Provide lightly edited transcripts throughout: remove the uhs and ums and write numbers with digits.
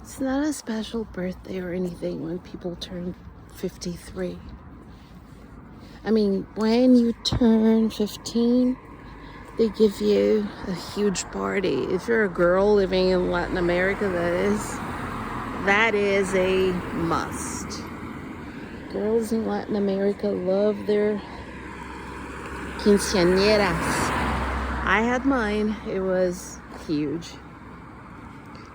It's not a special birthday or anything when people turn 53. I mean, when you turn 15, they give you a huge party. If you're a girl living in Latin America, that is a must. Girls in Latin America love their quinceañeras. I had mine. It was huge.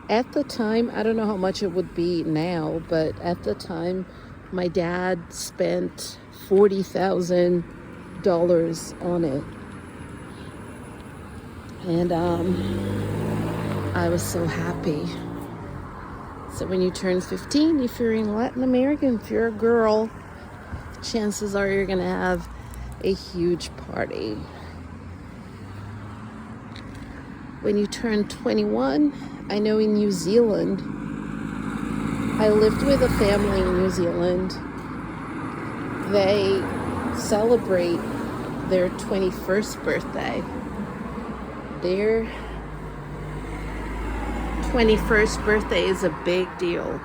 At the time, I don't know how much it would be now, but at the time, my dad spent $40,000 on it. And I was so happy. So when you turn 15, if you're in Latin America, if you're a girl, chances are you're going to have a huge party. When you turn 21, I know in New Zealand, I lived with a family in New Zealand. They celebrate their 21st birthday. Their 21st birthday is a big deal.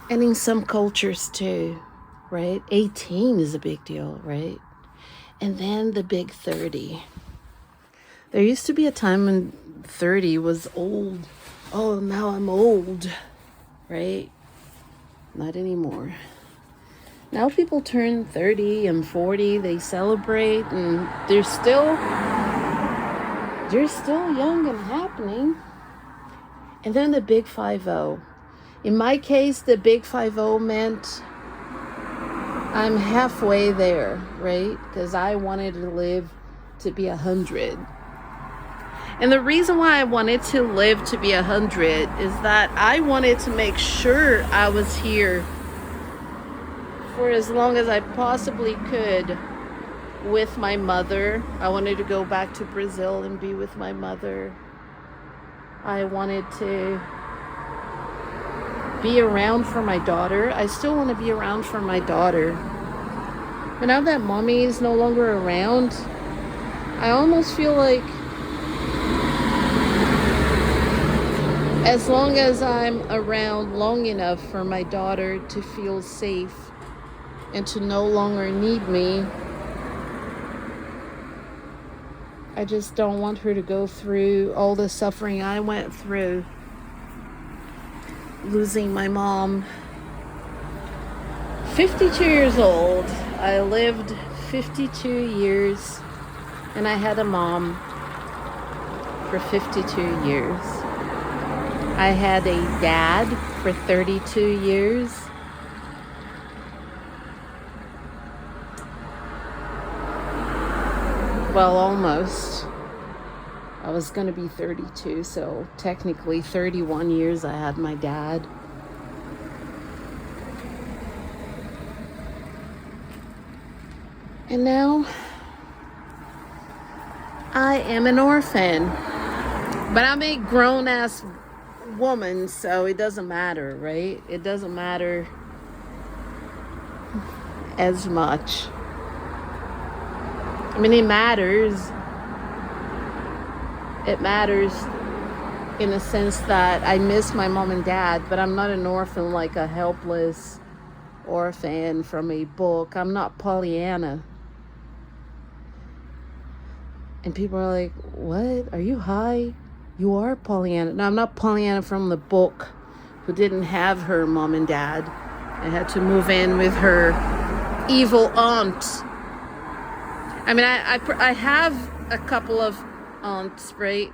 And in some cultures too, right? 18 is a big deal, right? And then the big 30. There used to be a time when 30 was old. Oh, now I'm old, right? Not anymore. Now people turn 30 and 40, they celebrate, and they're still young and happening. And then the big 50. In my case, the big 50 meant I'm halfway there, right? Because I wanted to live to be 100. And the reason why I wanted to live to be 100 is that I wanted to make sure I was here for as long as I possibly could with my mother. I wanted to go back to Brazil and be with my mother. I wanted to be around for my daughter. I still want to be around for my daughter. But now that mommy is no longer around, I almost feel like as long as I'm around long enough for my daughter to feel safe and to no longer need me, I just don't want her to go through all the suffering I went through losing my mom. 52 years old. I lived 52 years and I had a mom for 52 years. I had a dad for 32 years. Well, almost. I was going to be 32, so technically 31 years I had my dad. And now I am an orphan. But I'm a grown-ass woman, so it doesn't matter, right? It doesn't matter as much. I mean, it matters. It matters in the sense that I miss my mom and dad, but I'm not an orphan like a helpless orphan from a book. I'm not Pollyanna. And people are like, what? Are you high? You are Pollyanna. No, I'm not Pollyanna from the book who didn't have her mom and dad and had to move in with her evil aunt. I mean, I have a couple of aunts, right,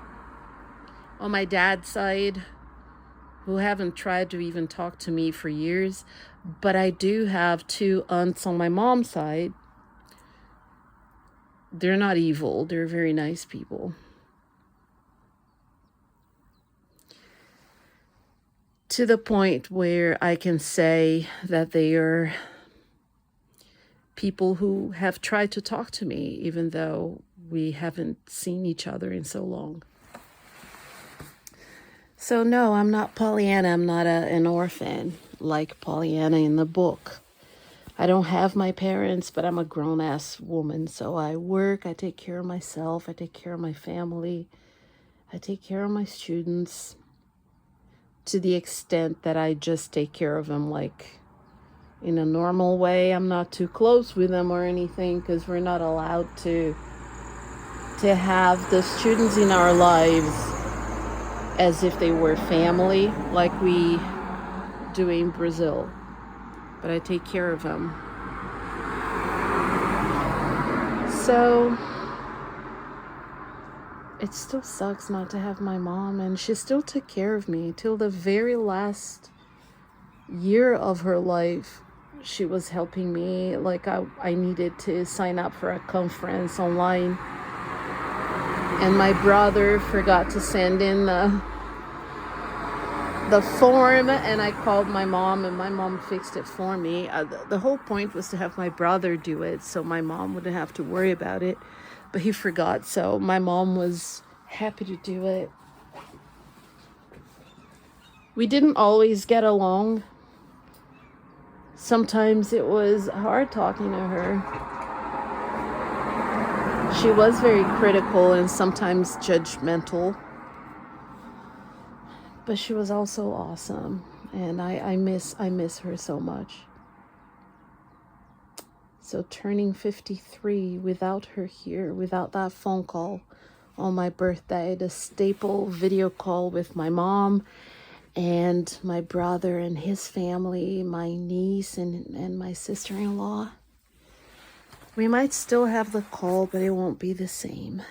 on my dad's side who haven't tried to even talk to me for years. But I do have 2 aunts on my mom's side. They're not evil. They're very nice people. To the point where I can say that they are people who have tried to talk to me, even though we haven't seen each other in so long. So no, I'm not Pollyanna. I'm not an orphan like Pollyanna in the book. I don't have my parents, but I'm a grown-ass woman. So I work, I take care of myself, I take care of my family, I take care of my students to the extent that I just take care of them like in a normal way. I'm not too close with them or anything because we're not allowed to have the students in our lives as if they were family like we do in Brazil. But I take care of them. So it still sucks not to have my mom, and she still took care of me till the very last year of her life. She was helping me. Like I needed to sign up for a conference online, and my brother forgot to send in the form, and I called my mom, and my mom fixed it for me. The whole point was to have my brother do it so my mom wouldn't have to worry about it, but he forgot, so my mom was happy to do it. We didn't always get along. Sometimes it was hard talking to her. She was very critical and sometimes judgmental. But she was also awesome, and I miss her so much. So turning 53 without her here, without that phone call on my birthday, the staple video call with my mom and my brother and his family, my niece and my sister-in-law. We might still have the call, but it won't be the same.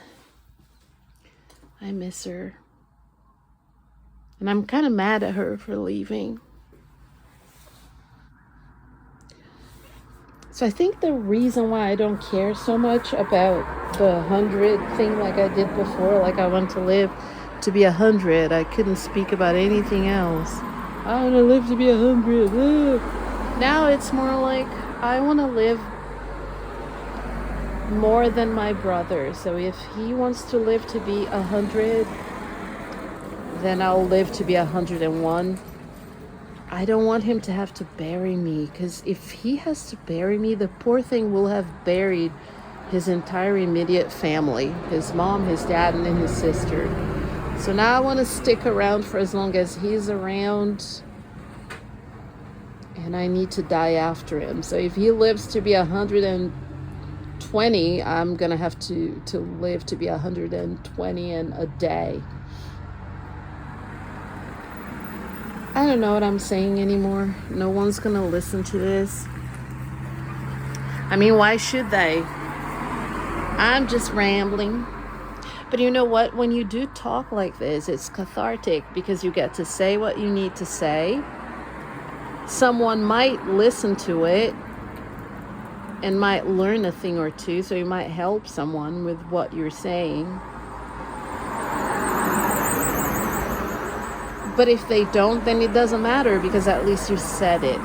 I miss her. And I'm kind of mad at her for leaving. So I think the reason why I don't care so much about the 100 thing like I did before, like I want to live to be 100. I couldn't speak about anything else. I want to live to be 100. Now it's more like I want to live more than my brother. So if he wants to live to be 100, then I'll live to be 101. I don't want him to have to bury me, because if he has to bury me, the poor thing will have buried his entire immediate family, his mom, his dad, and then his sister. So now I want to stick around for as long as he's around, and I need to die after him. So if he lives to be 120, I'm gonna have to live to be 120 and a day. I don't know what I'm saying anymore. No one's gonna listen to this. I mean, why should they? I'm just rambling. But you know what? When you do talk like this, it's cathartic because you get to say what you need to say. Someone might listen to it and might learn a thing or two, so you might help someone with what you're saying. But if they don't, then it doesn't matter, because at least you said it.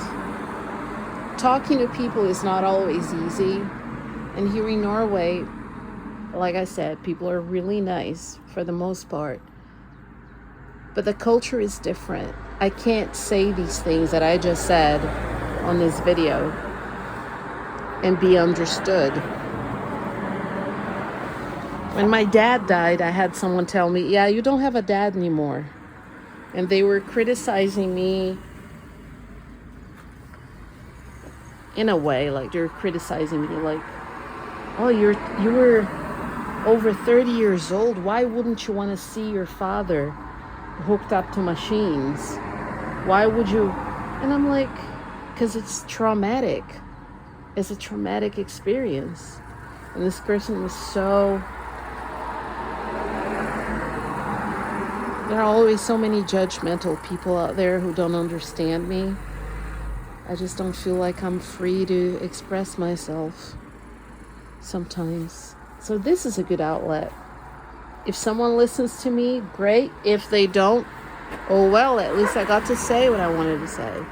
Talking to people is not always easy. And here in Norway, like I said, people are really nice for the most part. But the culture is different. I can't say these things that I just said on this video and be understood. When my dad died, I had someone tell me, yeah, you don't have a dad anymore. And they were criticizing me in a way, like they were criticizing me like, oh, you were over 30 years old. Why wouldn't you want to see your father hooked up to machines? Why would you? And I'm like, because it's traumatic. It's a traumatic experience. And this person was so... There are always so many judgmental people out there who don't understand me. I just don't feel like I'm free to express myself sometimes. So this is a good outlet. If someone listens to me, great. If they don't, oh well, at least I got to say what I wanted to say.